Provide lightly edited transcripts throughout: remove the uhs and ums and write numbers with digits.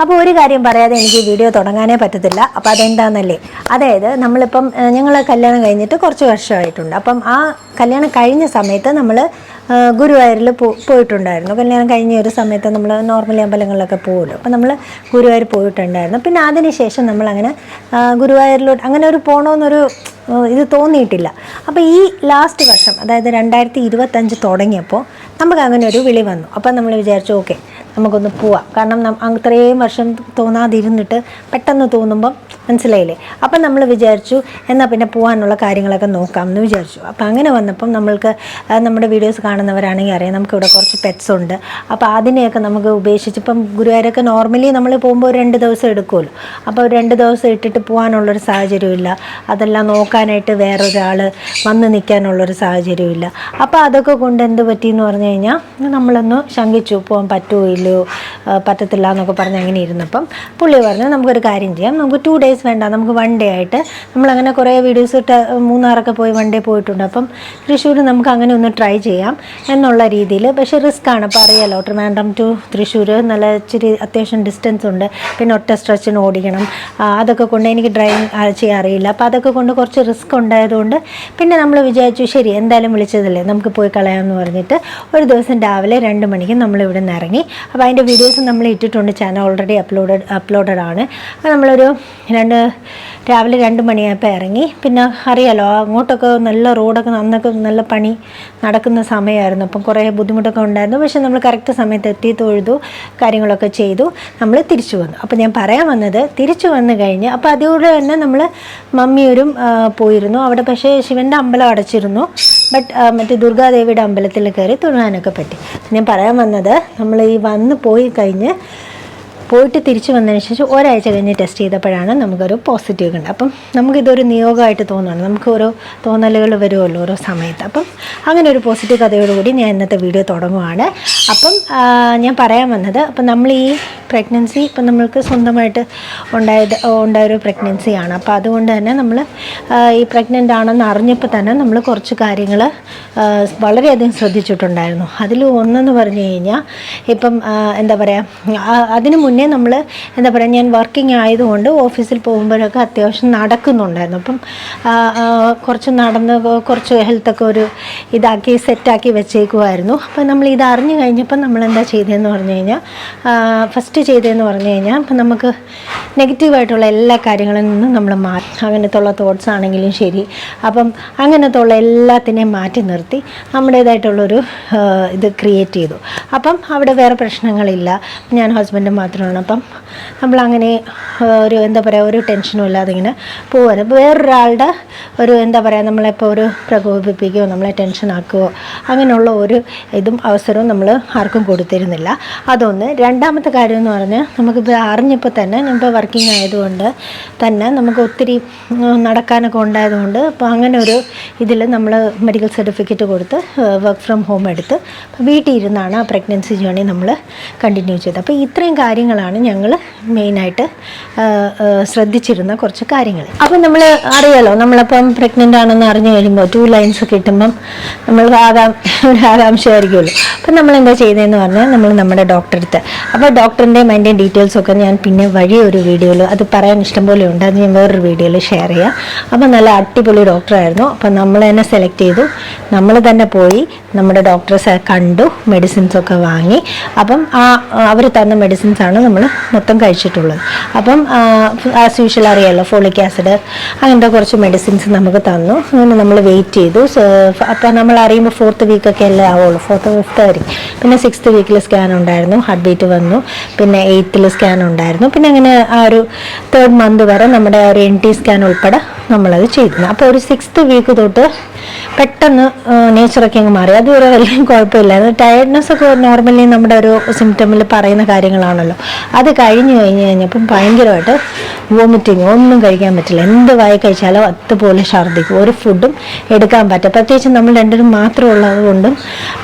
അപ്പോൾ ഒരു കാര്യം പറയാതെ എനിക്ക് വീഡിയോ തുടങ്ങാനേ പറ്റത്തില്ല. അപ്പോൾ അതെന്താണെന്നല്ലേ, അതായത് നമ്മളിപ്പം ഞങ്ങൾ കല്യാണം കഴിഞ്ഞിട്ട് കുറച്ച് വർഷമായിട്ടുണ്ട്. അപ്പം ആ കല്യാണം കഴിഞ്ഞ സമയത്ത് നമ്മൾ ഗുരുവായൂരിൽ പോയിട്ടുണ്ടായിരുന്നു. കല്യാണം കഴിഞ്ഞ ഒരു സമയത്ത് നമ്മൾ നോർമലി അമ്പലങ്ങളിലൊക്കെ പോകുമല്ലോ. അപ്പം നമ്മൾ ഗുരുവായൂർ പോയിട്ടുണ്ടായിരുന്നു. പിന്നെ അതിനുശേഷം നമ്മളങ്ങനെ ഗുരുവായൂരിലോട്ട് അങ്ങനെ ഒരു പോകണമെന്നൊരു ഇത് തോന്നിയിട്ടില്ല. അപ്പോൾ ഈ ലാസ്റ്റ് വർഷം, അതായത് 2025 തുടങ്ങിയപ്പോൾ നമുക്ക് അങ്ങനെ ഒരു വിളി വന്നു. അപ്പം നമ്മൾ വിചാരിച്ചു ഓക്കെ നമുക്കൊന്ന് പോവാം. കാരണം അത്രയും വർഷം തോന്നാതിരുന്നിട്ട് പെട്ടെന്ന് തോന്നുമ്പം മനസ്സിലായില്ലേ. അപ്പം നമ്മൾ വിചാരിച്ചു എന്നാൽ പിന്നെ പോകാനുള്ള കാര്യങ്ങളൊക്കെ നോക്കാം എന്ന് വിചാരിച്ചു. അപ്പം അങ്ങനെ വന്നപ്പം നമ്മൾക്ക് നമ്മുടെ വീഡിയോസ് കാണുന്നവരാണെങ്കിൽ അറിയാം നമുക്കിവിടെ കുറച്ച് പെറ്റ്സ് ഉണ്ട്. അപ്പോൾ അതിനെയൊക്കെ നമുക്ക് ഉപേക്ഷിച്ച് ഇപ്പം ഗുരുവായൂരൊക്കെ നോർമലി നമ്മൾ പോകുമ്പോൾ 2 ദിവസം എടുക്കുമല്ലോ. അപ്പോൾ 2 ദിവസം ഇട്ടിട്ട് പോകാനുള്ളൊരു സാഹചര്യമില്ല. അതെല്ലാം നോക്കാനായിട്ട് വേറൊരാൾ വന്ന് നിൽക്കാനുള്ളൊരു സാഹചര്യമില്ല. അപ്പോൾ അതൊക്കെ കൊണ്ട് എന്ത് പറ്റിയെന്ന് പറഞ്ഞു കഴിഞ്ഞാൽ നമ്മളൊന്ന് ശങ്കിച്ചു, പോകാൻ പറ്റുമോ ഇല്ലയോ, പറ്റത്തില്ല എന്നൊക്കെ പറഞ്ഞ് അങ്ങനെ ഇരുന്നപ്പം പുള്ളി പറഞ്ഞു നമുക്കൊരു കാര്യം ചെയ്യാം, നമുക്ക് 2 days വേണ്ട, നമുക്ക് 1 day ആയിട്ട് നമ്മളങ്ങനെ കുറേ വീഡിയോസ് ഇട്ട് മൂന്നാറൊക്കെ പോയി 1 day പോയിട്ടുണ്ട്. അപ്പം തൃശ്ശൂർ നമുക്ക് അങ്ങനെ ഒന്ന് ട്രൈ ചെയ്യാം എന്നുള്ള രീതിയിൽ. പക്ഷേ റിസ്ക്കാണ്. അപ്പോൾ അറിയാലോ, ട്രിവാൻഡ്രം ടു തൃശ്ശൂർ നല്ല ഇച്ചിരി അത്യാവശ്യം ഡിസ്റ്റൻസ് ഉണ്ട്. പിന്നെ ഒറ്റ സ്ട്രെച്ചിന് ഓടിക്കണം. അതൊക്കെ കൊണ്ട് എനിക്ക് ഡ്രൈവിംഗ് ചെയ്യാൻ അറിയില്ല. അപ്പോൾ അതൊക്കെ കൊണ്ട് കുറച്ച് റിസ്ക് ഉണ്ടായതുകൊണ്ട് പിന്നെ നമ്മൾ വിചാരിച്ചു ശരി എന്തായാലും വിളിച്ചതല്ലേ നമുക്ക് പോയി കളയാമെന്ന് പറഞ്ഞിട്ട് ഒരു ദിവസം രാവിലെ 2 മണിക്ക് നമ്മളിവിടെ നിന്ന് ഇറങ്ങി. അപ്പോൾ അതിൻ്റെ വീഡിയോസ് നമ്മൾ ഇട്ടിട്ടുണ്ട്, ചാനൽ ഓൾറെഡി അപ്ലോഡഡ് ആണ്. അപ്പോൾ നമ്മളൊരു രാവിലെ 2 മണിയായപ്പോൾ ഇറങ്ങി. പിന്നെ അറിയാലോ അങ്ങോട്ടൊക്കെ നല്ല റോഡൊക്കെ അന്നൊക്കെ നല്ല പണി നടക്കുന്ന സമയമായിരുന്നു. അപ്പം കുറേ ബുദ്ധിമുട്ടൊക്കെ ഉണ്ടായിരുന്നു. പക്ഷേ നമ്മൾ കറക്റ്റ് സമയത്ത് എത്തി, തൊഴുതു, കാര്യങ്ങളൊക്കെ ചെയ്തു, നമ്മൾ തിരിച്ചു വന്നു. അപ്പോൾ ഞാൻ പറയാൻ വന്നത്, തിരിച്ചു വന്നു കഴിഞ്ഞ് അപ്പോൾ അതുകൂടെ തന്നെ നമ്മൾ മമ്മിയൂരും പോയിരുന്നു. അവിടെ പക്ഷേ ശിവൻ്റെ അമ്പലം അടച്ചിരുന്നു. ബട്ട് മറ്റേ ദുർഗാദേവിയുടെ അമ്പലത്തിൽ കയറി തൊഴാനൊക്കെ പറ്റി. ഞാൻ പറയാൻ വന്നത്, നമ്മൾ ഈ വന്ന് പോയി കഴിഞ്ഞ് പോയിട്ട് തിരിച്ചു വന്നതിന് ശേഷം ഒരാഴ്ച കഴിഞ്ഞ് ടെസ്റ്റ് ചെയ്തപ്പോഴാണ് നമുക്കൊരു പോസിറ്റീവ് കണ്ടത്. അപ്പം നമുക്കിതൊരു നിയോഗമായിട്ട് തോന്നുകയാണ്. നമുക്ക് ഓരോ തോന്നലുകൾ വരുമല്ലോ ഓരോ സമയത്ത്. അപ്പം അങ്ങനെ ഒരു പോസിറ്റീവ് കഥയോടുകൂടി ഞാൻ ഇന്നത്തെ വീഡിയോ തുടങ്ങുവാണ്. അപ്പം ഞാൻ പറയാൻ വന്നത്, അപ്പം നമ്മൾ ഈ പ്രഗ്നൻസി ഇപ്പം നമ്മൾക്ക് സ്വന്തമായിട്ട് ഉണ്ടായൊരു പ്രഗ്നൻസിയാണ്. അപ്പോൾ അതുകൊണ്ട് തന്നെ നമ്മൾ ഈ പ്രഗ്നൻ്റ് ആണെന്ന് അറിഞ്ഞപ്പോൾ തന്നെ നമ്മൾ കുറച്ച് കാര്യങ്ങൾ വളരെയധികം ശ്രദ്ധിച്ചിട്ടുണ്ടായിരുന്നു. അതിൽ ഒന്നെന്ന് പറഞ്ഞു കഴിഞ്ഞാൽ ഇപ്പം എന്താ പറയുക, അതിന് മുന്നേ നമ്മൾ എന്താ പറയുക, ഞാൻ വർക്കിംഗ് ആയതുകൊണ്ട് ഓഫീസിൽ പോകുമ്പോഴൊക്കെ അത്യാവശ്യം നടക്കുന്നുണ്ടായിരുന്നു. അപ്പം കുറച്ച് നടന്ന് കുറച്ച് ഹെൽത്തൊക്കെ ഒരു ഇതാക്കി സെറ്റാക്കി വെച്ചേക്കുമായിരുന്നു. അപ്പം നമ്മൾ ഇത് അറിഞ്ഞു കഴിഞ്ഞപ്പം നമ്മളെന്താ ചെയ്തതെന്ന് പറഞ്ഞു കഴിഞ്ഞാൽ, ഫസ്റ്റ് ചെയ്തതെന്ന് പറഞ്ഞു കഴിഞ്ഞാൽ ഇപ്പം നമുക്ക് നെഗറ്റീവായിട്ടുള്ള എല്ലാ കാര്യങ്ങളിൽ നിന്നും നമ്മൾ അങ്ങനത്തുള്ള തോട്ട്സ് ആണെങ്കിലും ശരി, അപ്പം അങ്ങനത്തുള്ള എല്ലാത്തിനെയും മാറ്റി നിർത്തി നമ്മുടേതായിട്ടുള്ളൊരു ഇത് ക്രിയേറ്റ് ചെയ്തു. അപ്പം അവിടെ വേറെ പ്രശ്നങ്ങളില്ല, ഞാൻ ഹസ്ബൻഡ് മാത്രമാണ്. അപ്പം നമ്മളങ്ങനെ ഒരു എന്താ പറയുക, ഒരു ടെൻഷനും ഇല്ലാതെ ഇങ്ങനെ പോകാൻ. വേറൊരാളുടെ ഒരു എന്താ പറയുക, നമ്മളെപ്പോൾ ഒരു പ്രകോപിപ്പിക്കുകയോ നമ്മളെ ടെൻഷനാക്കുകയോ അങ്ങനെയുള്ള ഒരു ഇതും അവസരവും നമ്മൾ ആർക്കും കൊടുത്തിരുന്നില്ല. അതൊന്ന്. രണ്ടാമത്തെ കാര്യം എന്ന് പറഞ്ഞാൽ, നമുക്കിപ്പോൾ അറിഞ്ഞപ്പോൾ തന്നെ ഞാനിപ്പോൾ വർക്കിംഗ് ആയതുകൊണ്ട് തന്നെ നമുക്ക് ഒത്തിരി നടക്കാനൊക്കെ ഉണ്ടായതുകൊണ്ട് അപ്പോൾ അങ്ങനെ ഒരു ഇതിൽ നമ്മൾ മെഡിക്കൽ സർട്ടിഫിക്കറ്റ് കൊടുത്ത് വർക്ക് ഫ്രം ഹോം എടുത്ത് വീട്ടിൽ ഇരുന്നാണ് ആ പ്രഗ്നൻസി ജേർണി നമ്മൾ കണ്ടിന്യൂ ചെയ്തത്. അപ്പോൾ ഇത്രയും കാര്യങ്ങളാണ് ഞങ്ങൾ മെയിനായിട്ട് ശ്രദ്ധിച്ചിരുന്ന കുറച്ച് കാര്യങ്ങൾ. അപ്പം നമ്മൾ അറിയാലോ, നമ്മളപ്പം പ്രഗ്നൻ്റ് ആണെന്ന് അറിഞ്ഞു കഴിയുമ്പോൾ 2 lines കിട്ടുമ്പം നമ്മൾ ഒരു ആകാംക്ഷയായിരിക്കുമല്ലോ. അപ്പം നമ്മളെന്താ ചെയ്തതെന്ന് പറഞ്ഞാൽ, നമ്മൾ നമ്മുടെ ഡോക്ടറെ അടുത്ത്, അപ്പോൾ ഡോക്ടറിൻ്റെയും അതിൻ്റെ ഡീറ്റെയിൽസൊക്കെ ഞാൻ പിന്നെ ഒരു വീഡിയോയിൽ അത് പറയാൻ ഇഷ്ടംപോലെ ഉണ്ട്, അത് ഞാൻ വേറൊരു വീഡിയോയിൽ ഷെയർ ചെയ്യാം. അപ്പം നല്ല അടിപൊളി ഡോക്ടറായിരുന്നു. അപ്പം നമ്മൾ തന്നെ സെലക്ട് ചെയ്തു, നമ്മൾ തന്നെ പോയി നമ്മുടെ ഡോക്ടറെ കണ്ടു, മെഡിസിൻസൊക്കെ വാങ്ങി. അപ്പം അവർ തന്ന മെഡിസിൻസാണ് നമ്മൾ മൊത്തം കഴിച്ചിട്ടുള്ളത്. അപ്പം ആസ് യൂഷ്വൽ അറിയാമല്ലോ, ഫോളിക് ആസിഡ് അങ്ങനത്തെ കുറച്ച് മെഡിസിൻസ് നമുക്ക് തന്നു. അങ്ങനെ നമ്മൾ വെയിറ്റ് ചെയ്തു. അപ്പോൾ നമ്മൾ അറിയുമ്പോൾ 4th വീക്കൊക്കെ അല്ലേ ആവുള്ളൂ, 4th 5th ആയിരിക്കും. പിന്നെ 6th വീക്കിൽ സ്കാൻ ഉണ്ടായിരുന്നു, ഹാർട്ട് ബീറ്റ് വന്നു. പിന്നെ 8th സ്കാൻ ഉണ്ടായിരുന്നു. പിന്നെ അങ്ങനെ ആ ഒരു 3rd month വരെ നമ്മുടെ ഒരു NT സ്കാൻ ഉൾപ്പെടെ നമ്മളത് ചെയ്തിരുന്നു. അപ്പോൾ ഒരു 6th വീക്ക് തൊട്ട് പെട്ടെന്ന് നേച്ചറൊക്കെ അങ്ങ് മാറി. അതുവരെ വലിയ കുഴപ്പമില്ലായിരുന്നു. ടയർഡ്നെസ്സൊക്കെ നോർമലി നമ്മുടെ ഒരു സിംറ്റമിൽ പറയുന്ന കാര്യങ്ങളാണല്ലോ. അത് കഴിഞ്ഞപ്പം ഭയങ്കരമായിട്ട് വോമിറ്റിങ്, ഒന്നും കഴിക്കാൻ പറ്റില്ല. എന്ത് വായി കഴിച്ചാലും അതുപോലെ ഛർദ്ദിക്കും. ഒരു ഫുഡും എടുക്കാൻ പറ്റും. പ്രത്യേകിച്ച് നമ്മൾ രണ്ടുപേരും മാത്രം ഉള്ളത് കൊണ്ടും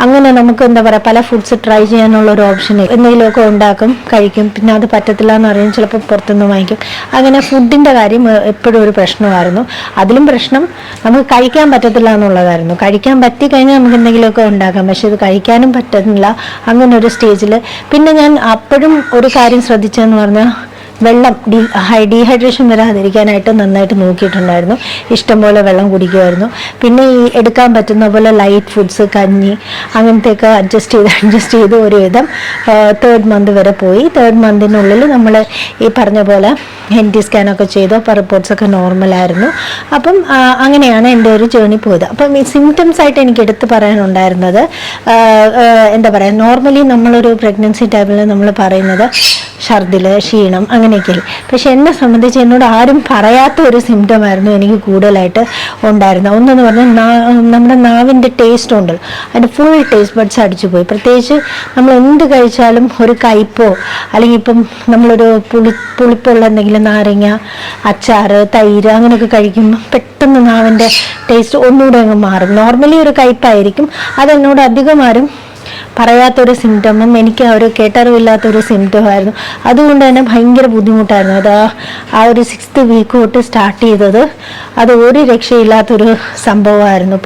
അങ്ങനെ നമുക്ക് എന്താ പറയുക, പല ഫുഡ്സ് ട്രൈ ചെയ്യാനുള്ളൊരു ഓപ്ഷൻ, എന്തെങ്കിലുമൊക്കെ ഉണ്ടാക്കും, കഴിക്കും. പിന്നെ അത് പറ്റത്തില്ല എന്ന് പറയുമ്പോൾ ചിലപ്പോൾ പുറത്തുനിന്ന് വാങ്ങിക്കും. അങ്ങനെ ഫുഡിൻ്റെ കാര്യം എപ്പോഴും ഒരു പ്രശ്നമായിരുന്നു. ഉണ്ടായിരുന്നു. അതിലും പ്രശ്നം നമുക്ക് കഴിക്കാൻ പറ്റത്തില്ല എന്നുള്ളതായിരുന്നു. കഴിക്കാൻ പറ്റി കഴിഞ്ഞാൽ നമുക്ക് എന്തെങ്കിലുമൊക്കെ ഉണ്ടാക്കാം, പക്ഷെ ഇത് കഴിക്കാനും പറ്റുന്നില്ല. അങ്ങനെ ഒരു സ്റ്റേജിൽ പിന്നെ ഞാൻ അപ്പോഴും ഒരു കാര്യം ശ്രദ്ധിച്ചതെന്ന് പറഞ്ഞാൽ വെള്ളം ഡീഹൈഡ്രേഷൻ വരാതിരിക്കാനായിട്ട് നന്നായിട്ട് നോക്കിയിട്ടുണ്ടായിരുന്നു. ഇഷ്ടംപോലെ വെള്ളം കുടിക്കുമായിരുന്നു. പിന്നെ ഈ എടുക്കാൻ പറ്റുന്ന പോലെ ലൈറ്റ് ഫുഡ്സ്, കഞ്ഞി അങ്ങനത്തെയൊക്കെ അഡ്ജസ്റ്റ് ചെയ്ത് ഒരുവിധം 3rd മന്ത് വരെ പോയി. 3rd മന്തിനുള്ളിൽ നമ്മൾ ഈ പറഞ്ഞ പോലെ NT സ്കാനൊക്കെ ചെയ്തു. അപ്പോൾ റിപ്പോർട്ട്സൊക്കെ നോർമലായിരുന്നു. അപ്പം അങ്ങനെയാണ് എൻ്റെ ഒരു ജേർണി പോയത്. അപ്പം ഈ സിംറ്റംസ് ആയിട്ട് എനിക്ക് എടുത്ത് പറയാനുണ്ടായിരുന്നത് എന്താ പറയുക, നോർമലി നമ്മളൊരു പ്രഗ്നൻസി ടൈമിൽ നമ്മൾ പറയുന്നത് ഛർദിൽ, ക്ഷീണം അങ്ങനെയൊക്കെയല്ലേ. പക്ഷെ എന്നെ സംബന്ധിച്ച് എന്നോട് ആരും പറയാത്ത ഒരു സിംറ്റമായിരുന്നു എനിക്ക് കൂടുതലായിട്ട് ഉണ്ടായിരുന്നത്. ഒന്നെന്ന് പറഞ്ഞാൽ നമ്മുടെ നാവിൻ്റെ ടേസ്റ്റ് ഉണ്ടല്ലോ, അതിൻ്റെ ഫുൾ ടേസ്റ്റ് ബഡ്സ് അടിച്ചു പോയി. പ്രത്യേകിച്ച് നമ്മൾ എന്ത് കഴിച്ചാലും ഒരു കയ്പോ അല്ലെങ്കിൽ ഇപ്പം നമ്മളൊരു പുളിപ്പുള്ള എന്തെങ്കിലും നാരങ്ങ, അച്ചാർ, തൈര് അങ്ങനെയൊക്കെ കഴിക്കുമ്പോൾ പെട്ടെന്ന് നാവിൻ്റെ ടേസ്റ്റ് ഒന്നുകൂടെ അങ്ങ് മാറും. നോർമലി ഒരു കയ്പായിരിക്കും, അതെന്നോട് അധികം ആരും പറയാത്തൊരു സിംറ്റമും എനിക്ക് ഒരു കേട്ടറിവില്ലാത്തൊരു സിംറ്റമായിരുന്നു. അതുകൊണ്ട് തന്നെ ഭയങ്കര ബുദ്ധിമുട്ടായിരുന്നു. അത് ആ ഒരു 6th വീക്ക് തൊട്ട് സ്റ്റാർട്ട് ചെയ്തത് അത് ഒരു രക്ഷയില്ലാത്തൊരു സംഭവമായിരുന്നു.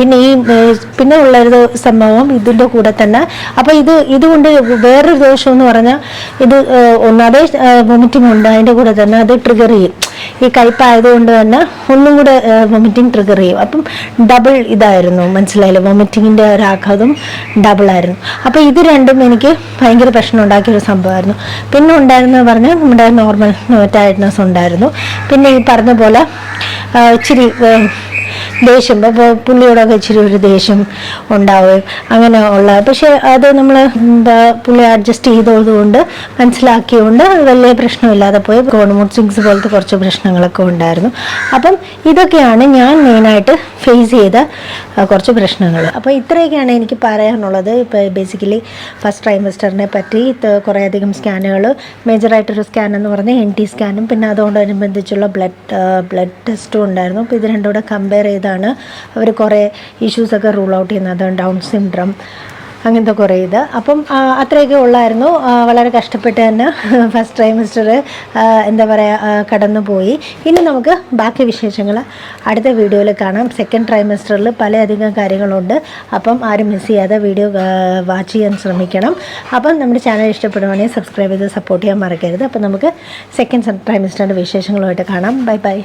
പിന്നെ ഉള്ളൊരു സംഭവം ഇതിൻ്റെ കൂടെ തന്നെ. അപ്പോൾ ഇതുകൊണ്ട് വേറൊരു ദോഷം എന്ന് പറഞ്ഞാൽ ഇത് ഒന്നാതെ വൊമിറ്റിംഗ് ഉണ്ട്, അതിൻ്റെ കൂടെ തന്നെ അത് ട്രിഗർ ചെയ്യും. ഈ കയ്പായതുകൊണ്ട് തന്നെ ഒന്നും കൂടെ വൊമിറ്റിംഗ് ട്രിഗർ ചെയ്യും. അപ്പം ഡബിൾ ഇതായിരുന്നു, മനസ്സിലായില്ലേ, വൊമിറ്റിങ്ങിൻ്റെ ഒരാഘാതം ഡബിളായിരുന്നു. അപ്പോൾ ഇത് രണ്ടും എനിക്ക് ഭയങ്കര പ്രശ്നം ഉണ്ടാക്കിയൊരു സംഭവമായിരുന്നു. പിന്നെ ഉണ്ടായിരുന്നത് പറഞ്ഞാൽ നമ്മുടെ നോർമൽ ടയർഡ്നെസ് ഉണ്ടായിരുന്നു. പിന്നെ ഈ പറഞ്ഞ പോലെ ഇച്ചിരി ദേഷ്യം, പുള്ളിയോടൊക്കെ ഇച്ചിരി ഒരു ദേഷ്യം ഉണ്ടാവുകയും അങ്ങനെ ഉള്ള. പക്ഷെ അത് നമ്മൾ പുള്ളി അഡ്ജസ്റ്റ് ചെയ്തതുകൊണ്ട് മനസ്സിലാക്കിയതുകൊണ്ട് വലിയ പ്രശ്നമില്ലാതെ പോയി. മൂഡ് സ്വിങ്സ് പോലത്തെ കുറച്ച് പ്രശ്നങ്ങളൊക്കെ ഉണ്ടായിരുന്നു. അപ്പം ഇതൊക്കെയാണ് ഞാൻ മെയിനായിട്ട് ഫേസ് ചെയ്ത കുറച്ച് പ്രശ്നങ്ങൾ. അപ്പോൾ ഇത്രയൊക്കെയാണ് എനിക്ക് പറയാനുള്ളത്. ഇപ്പോൾ ബേസിക്കലി ഫസ്റ്റ് ട്രൈമസ്റ്ററിനെ പറ്റി കുറേയധികം സ്കാനുകൾ, മേജറായിട്ടൊരു സ്കാൻ എന്ന് പറഞ്ഞാൽ NT സ്കാനും പിന്നെ അതോടനുബന്ധിച്ചുള്ള ബ്ലഡ് ടെസ്റ്റും ഉണ്ടായിരുന്നു. അപ്പോൾ ഇത് രണ്ടും കൂടെ കമ്പയർ ചെയ്താണ് അവർ കുറേ ഇഷ്യൂസൊക്കെ റൂൾ ഔട്ട് ചെയ്യുന്നത്, ഡൗൺ സിൻഡ്രം അങ്ങനത്തെ കുറേ ഇത്. അപ്പം അത്രയൊക്കെ ഉള്ളായിരുന്നു. വളരെ കഷ്ടപ്പെട്ട് തന്നെ ഫസ്റ്റ് ട്രൈമസ്റ്റർ എന്താ പറയുക കടന്നു പോയി. ഇനി നമുക്ക് ബാക്കി വിശേഷങ്ങൾ അടുത്ത വീഡിയോയിൽ കാണാം. സെക്കൻഡ് ട്രൈമസ്റ്ററിൽ പലയധികം കാര്യങ്ങളുണ്ട്. അപ്പം ആരും മിസ് ചെയ്യാതെ വീഡിയോ വാച്ച് ചെയ്യാൻ ശ്രമിക്കണം. അപ്പം നമ്മുടെ ചാനൽ ഇഷ്ടപ്പെടുവാണെങ്കിൽ സബ്സ്ക്രൈബ് ചെയ്ത് സപ്പോർട്ട് ചെയ്യാൻ മറക്കരുത്. അപ്പം നമുക്ക് സെക്കൻഡ് ട്രൈമസ്റ്ററിൻ്റെ വിശേഷങ്ങളുമായിട്ട് കാണാം. Bye bye.